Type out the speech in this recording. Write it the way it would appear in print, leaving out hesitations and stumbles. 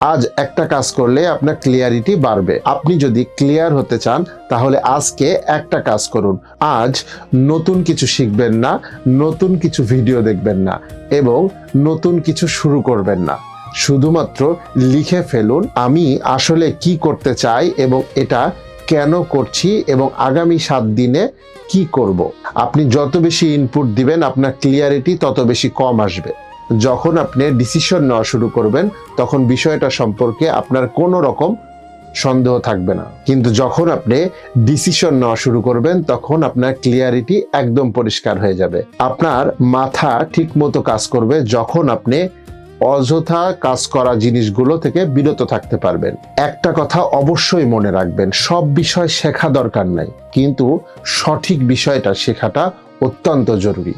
আজ একটা কাজ করলে আপনার ক্লিয়ারিটি বাড়বে। আপনি যদি ক্লিয়ার হতে চান তাহলে আজকে একটা কাজ করুন। আজ নতুন কিছু শিখবেন না, নতুন কিছু ভিডিও দেখবেন না এবং নতুন কিছু শুরু করবেন না। শুধুমাত্র লিখে ফেলুন আমি আসলে কি করতে চাই এবং এটা কেন করছি এবং আগামী 7 দিনে কি করব। আপনি যত বেশি ইনপুট দিবেন আপনার ক্লিয়ারিটি তত বেশি কম আসবে। যখন আপনি ডিসিশন নেওয়া শুরু করবেন তখন বিষয়টা সম্পর্কে আপনার কোনো রকম সন্দেহ থাকবে না, কিন্তু যখন আপনি ডিসিশন নেওয়া শুরু করবেন তখন আপনার ক্লিয়ারিটি একদম পরিষ্কার হয়ে যাবে। আপনার মাথা ঠিক মতো কাজ করবে যখন আপনি অযথা কাজ করা জিনিসগুলো থেকে বিরত থাকতে পারবেন। একটা কথা অবশ্যই মনে রাখবেন, সব বিষয় শেখা দরকার নাই, কিন্তু সঠিক বিষয়টা শেখাটা অত্যন্ত জরুরি।